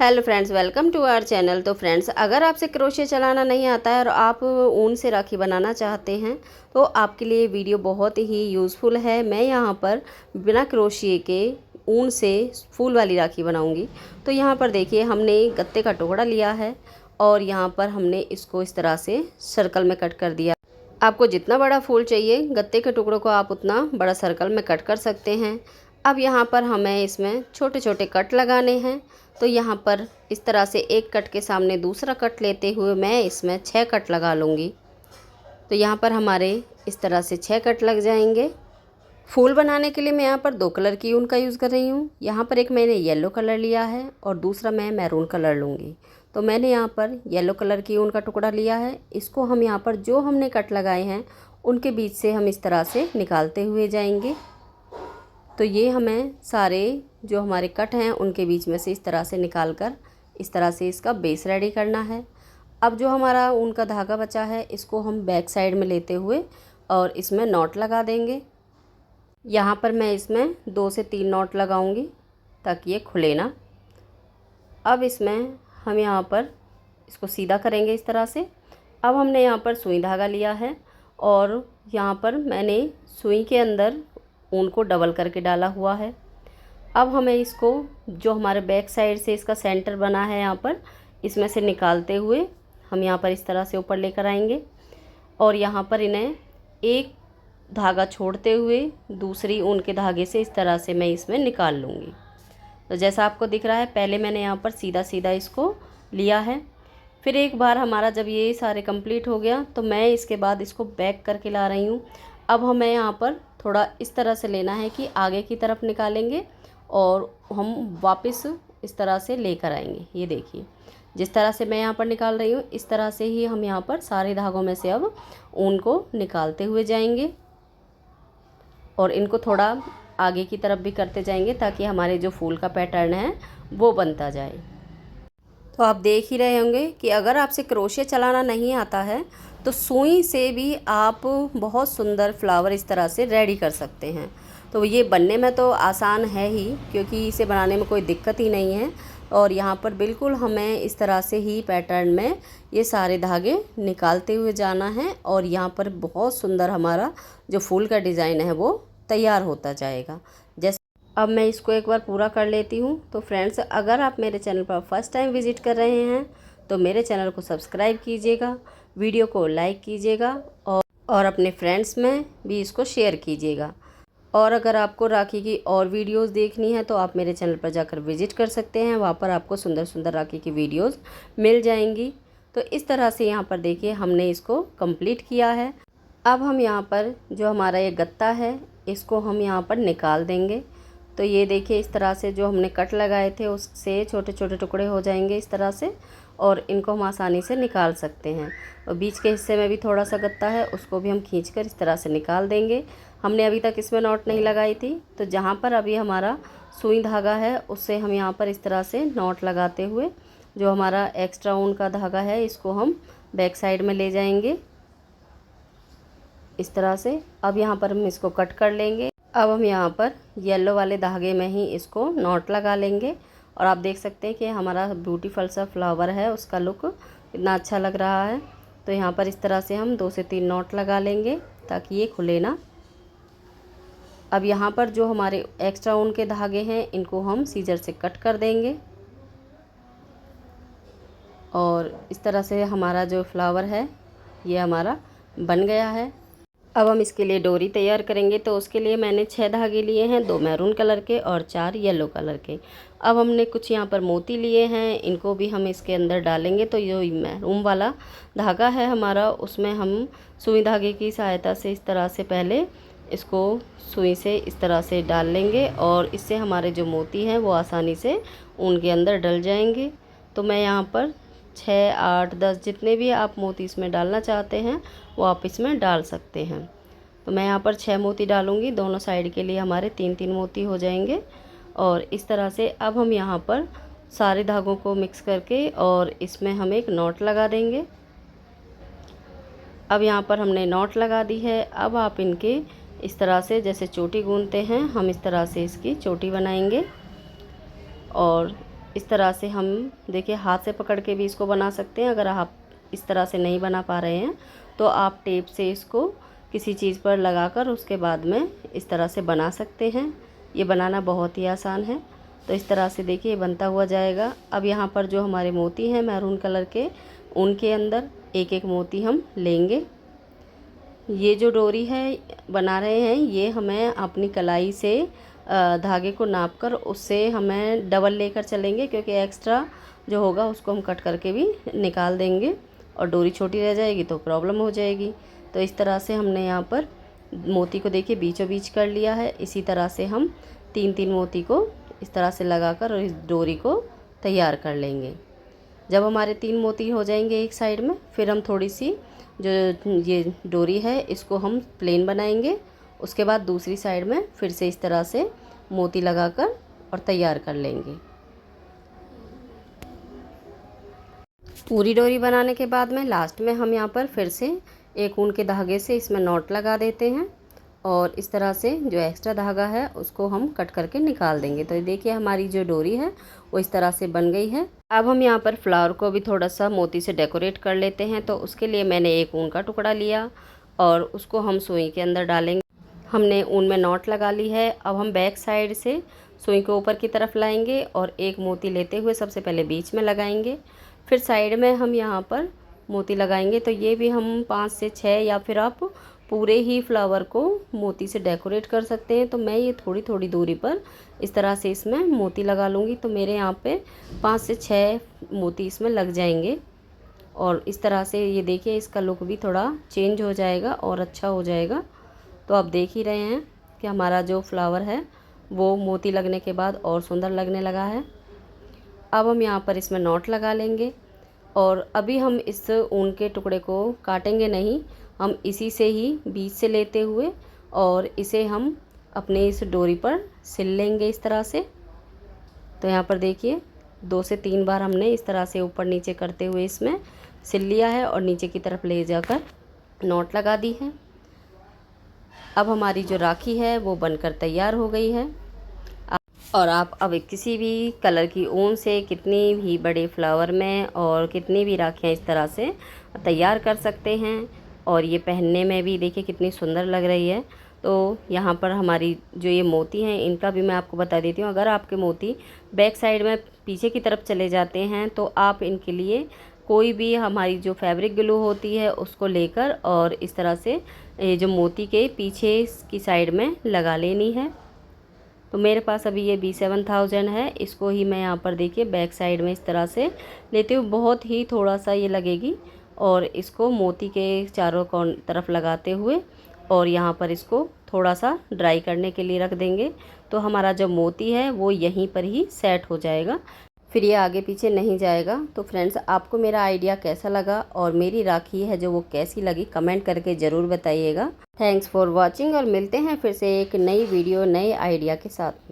Hello friends, welcome to our channel. तो friends, अगर आपसे क्रोशिया चलाना नहीं आता है और आप ऊन से राखी बनाना चाहते हैं तो आपके लिए वीडियो बहुत ही यूज़फुल है। मैं यहाँ पर बिना क्रोशिया के ऊन से फूल वाली राखी बनाऊंगी। तो यहाँ पर देखिए, हमने गत्ते का टुकड़ा लिया है और यहाँ पर हमने इसको इस तरह से सर्कल में कट कर दिया। आपको जितना बड़ा फूल चाहिए गत्ते के टुकड़ों को आप उतना बड़ा सर्कल में कट कर सकते हैं। अब यहाँ पर हमें इसमें छोटे छोटे कट लगाने हैं। तो यहाँ पर इस तरह से एक कट के सामने दूसरा कट लेते हुए मैं इसमें 6 कट लगा लूँगी। तो यहाँ पर हमारे इस तरह से 6 कट लग जाएंगे। फूल बनाने के लिए मैं यहाँ पर 2 कलर की ऊन का यूज़ कर रही हूँ। यहाँ पर एक मैंने येलो कलर लिया है और दूसरा मैं मैरून कलर लूँगी। तो मैंने यहाँ पर येलो कलर की ऊन का टुकड़ा लिया है। इसको हम यहाँ पर जो हमने कट लगाए हैं उनके बीच से हम इस तरह से निकालते हुए जाएंगे। तो ये हमें सारे जो हमारे कट हैं उनके बीच में से इस तरह से निकाल कर इस तरह से इसका बेस रेडी करना है। अब जो हमारा ऊन का धागा बचा है इसको हम बैक साइड में लेते हुए और इसमें नॉट लगा देंगे। यहाँ पर मैं इसमें 2 से 3 नॉट लगाऊंगी ताकि ये खुले ना। अब इसमें हम यहाँ पर इसको सीधा करेंगे इस तरह से। अब हमने यहाँ पर सुई धागा लिया है और यहाँ पर मैंने सुई के अंदर ऊन को डबल करके डाला हुआ है। अब हमें इसको जो हमारे बैक साइड से इसका सेंटर बना है यहाँ पर इसमें से निकालते हुए हम यहाँ पर इस तरह से ऊपर लेकर आएंगे और यहाँ पर इन्हें एक धागा छोड़ते हुए दूसरी ऊन के धागे से इस तरह से मैं इसमें निकाल लूँगी। तो जैसा आपको दिख रहा है, पहले मैंने यहाँ पर सीधा सीधा इसको लिया है। फिर एक बार हमारा जब ये सारे कंप्लीट हो गया तो मैं इसके बाद इसको बैक करके ला रही हूँ। अब हमें यहाँ पर थोड़ा इस तरह से लेना है कि आगे की तरफ निकालेंगे और हम वापस इस तरह से लेकर आएंगे। ये देखिए, जिस तरह से मैं यहाँ पर निकाल रही हूँ इस तरह से ही हम यहाँ पर सारे धागों में से अब ऊन को निकालते हुए जाएंगे और इनको थोड़ा आगे की तरफ भी करते जाएंगे ताकि हमारे जो फूल का पैटर्न है वो बनता जाए। तो आप देख ही रहे होंगे कि अगर आपसे क्रोशिया चलाना नहीं आता है तो सुई से भी आप बहुत सुंदर फ्लावर इस तरह से रेडी कर सकते हैं। तो ये बनने में तो आसान है ही, क्योंकि इसे बनाने में कोई दिक्कत ही नहीं है। और यहाँ पर बिल्कुल हमें इस तरह से ही पैटर्न में ये सारे धागे निकालते हुए जाना है और यहाँ पर बहुत सुंदर हमारा जो फूल का डिज़ाइन है वो तैयार होता जाएगा। जैसे अब मैं इसको एक बार पूरा कर लेती हूँ। तो फ्रेंड्स, अगर आप मेरे चैनल पर फर्स्ट टाइम विज़िट कर रहे हैं तो मेरे चैनल को सब्सक्राइब कीजिएगा, वीडियो को लाइक कीजिएगा और अपने फ्रेंड्स में भी इसको शेयर कीजिएगा। और अगर आपको राखी की और वीडियोस देखनी है तो आप मेरे चैनल पर जाकर विज़िट कर सकते हैं। वहाँ पर आपको सुंदर सुंदर राखी की वीडियोस मिल जाएंगी। तो इस तरह से यहाँ पर देखिए हमने इसको कंप्लीट किया है। अब हम यहाँ पर जो हमारा ये गत्ता है इसको हम यहाँ पर निकाल देंगे। तो ये देखिए, इस तरह से जो हमने कट लगाए थे उससे छोटे छोटे टुकड़े हो जाएंगे इस तरह से और इनको हम आसानी से निकाल सकते हैं। और बीच के हिस्से में भी थोड़ा सा गत्ता है उसको भी हम खींचकर इस तरह से निकाल देंगे। हमने अभी तक इसमें नॉट नहीं लगाई थी, तो जहाँ पर अभी हमारा सुई धागा है उससे हम यहाँ पर इस तरह से नॉट लगाते हुए जो हमारा एक्स्ट्रा ऊन का धागा है इसको हम बैक साइड में ले जाएंगे इस तरह से। अब यहाँ पर हम इसको कट कर लेंगे। अब हम यहाँ पर येलो वाले धागे में ही इसको नॉट लगा लेंगे और आप देख सकते हैं कि हमारा ब्यूटीफुल सा फ्लावर है, उसका लुक कितना अच्छा लग रहा है। तो यहाँ पर इस तरह से हम 2 से 3 नॉट लगा लेंगे ताकि ये खुले ना। अब यहाँ पर जो हमारे एक्स्ट्रा ऊन के धागे हैं इनको हम सीजर से कट कर देंगे और इस तरह से हमारा जो फ्लावर है ये हमारा बन गया है। अब हम इसके लिए डोरी तैयार करेंगे। तो उसके लिए मैंने 6 धागे लिए हैं, 2 मैरून कलर के और 4 येलो कलर के। अब हमने कुछ यहाँ पर मोती लिए हैं, इनको भी हम इसके अंदर डालेंगे। तो ये मैरून वाला धागा है हमारा, उसमें हम सुई धागे की सहायता से इस तरह से पहले इसको सुई से इस तरह से डाल लेंगे और इससे हमारे जो मोती हैं वो आसानी से ऊन के अंदर डल जाएंगे। तो मैं यहाँ पर 6, 8, 10 जितने भी आप मोती इसमें डालना चाहते हैं वो आप इसमें डाल सकते हैं। तो मैं यहाँ पर 6 मोती डालूँगी, दोनों साइड के लिए हमारे 3-3 मोती हो जाएंगे। और इस तरह से अब हम यहाँ पर सारे धागों को मिक्स करके और इसमें हम एक नॉट लगा देंगे। अब यहाँ पर हमने नॉट लगा दी है। अब आप इनके इस तरह से जैसे चोटी गूंथते हैं हम इस तरह से इसकी चोटी बनाएंगे और इस तरह से हम देखिए हाथ से पकड़ के भी इसको बना सकते हैं। अगर आप इस तरह से नहीं बना पा रहे हैं तो आप टेप से इसको किसी चीज़ पर लगाकर उसके बाद में इस तरह से बना सकते हैं। ये बनाना बहुत ही आसान है। तो इस तरह से देखिए बनता हुआ जाएगा। अब यहाँ पर जो हमारे मोती हैं मैरून कलर के, उनके अंदर एक एक मोती हम लेंगे। ये जो डोरी है बना रहे हैं ये हमें अपनी कलाई से धागे को नाप कर उससे हमें डबल लेकर चलेंगे, क्योंकि एक्स्ट्रा जो होगा उसको हम कट करके भी निकाल देंगे और डोरी छोटी रह जाएगी तो प्रॉब्लम हो जाएगी। तो इस तरह से हमने यहाँ पर मोती को देखिए बीचों बीच कर लिया है। इसी तरह से हम 3-3 मोती को इस तरह से लगाकर और इस डोरी को तैयार कर लेंगे। जब हमारे 3 मोती हो जाएंगे एक साइड में, फिर हम थोड़ी सी जो ये डोरी है इसको हम प्लेन बनाएंगे। उसके बाद दूसरी साइड में फिर से इस तरह से मोती लगाकर और तैयार कर लेंगे। पूरी डोरी बनाने के बाद में लास्ट में हम यहाँ पर फिर से एक ऊन के धागे से इसमें नॉट लगा देते हैं और इस तरह से जो एक्स्ट्रा धागा है उसको हम कट करके निकाल देंगे। तो ये देखिए हमारी जो डोरी है वो इस तरह से बन गई है। अब हम यहाँ पर फ्लावर को भी थोड़ा सा मोती से डेकोरेट कर लेते हैं। तो उसके लिए मैंने एक ऊन का टुकड़ा लिया और उसको हम सुई के अंदर डालेंगे। हमने ऊन में नॉट लगा ली है। अब हम बैक साइड से सुई को ऊपर की तरफ लाएंगे और एक मोती लेते हुए सबसे पहले बीच में लगाएंगे, फिर साइड में हम यहाँ पर मोती लगाएंगे। तो ये भी हम 5 से 6 या फिर आप पूरे ही फ्लावर को मोती से डेकोरेट कर सकते हैं। तो मैं ये थोड़ी थोड़ी दूरी पर इस तरह से इसमें मोती लगा लूँगी। तो मेरे यहाँ पे 5 से 6 मोती इसमें लग जाएंगे और इस तरह से ये देखिए इसका लुक भी थोड़ा चेंज हो जाएगा और अच्छा हो जाएगा। तो आप देख ही रहे हैं कि हमारा जो फ्लावर है वो मोती लगने के बाद और सुंदर लगने लगा है। अब हम यहाँ पर इसमें नॉट लगा लेंगे और अभी हम इस ऊन के टुकड़े को काटेंगे नहीं, हम इसी से ही बीच से लेते हुए और इसे हम अपने इस डोरी पर सिल लेंगे इस तरह से। तो यहाँ पर देखिए 2 से 3 बार हमने इस तरह से ऊपर नीचे करते हुए इसमें सिल लिया है और नीचे की तरफ ले जाकर नॉट लगा दी है। अब हमारी जो राखी है वो बनकर तैयार हो गई है। और आप अब किसी भी कलर की ऊन से कितनी भी बड़े फ्लावर में और कितनी भी राखियाँ इस तरह से तैयार कर सकते हैं। और ये पहनने में भी देखिए कितनी सुंदर लग रही है। तो यहाँ पर हमारी जो ये मोती हैं इनका भी मैं आपको बता देती हूँ। अगर आपके मोती बैक साइड में पीछे की तरफ चले जाते हैं तो आप इनके लिए कोई भी हमारी जो फैब्रिक ग्लू होती है उसको लेकर और इस तरह से ये जो मोती के पीछे की साइड में लगा लेनी है। तो मेरे पास अभी ये B7000 है, इसको ही मैं यहाँ पर देखिए बैक साइड में इस तरह से लेती हूँ। बहुत ही थोड़ा सा ये लगेगी और इसको मोती के चारों तरफ लगाते हुए और यहाँ पर इसको थोड़ा सा ड्राई करने के लिए रख देंगे। तो हमारा जो मोती है वो यहीं पर ही सेट हो जाएगा, फिर ये आगे पीछे नहीं जाएगा। तो फ्रेंड्स आपको मेरा आइडिया कैसा लगा और मेरी राखी है जो वो कैसी लगी कमेंट करके ज़रूर बताइएगा। थैंक्स फॉर वॉचिंग और मिलते हैं फिर से एक नई वीडियो नए आइडिया के साथ में।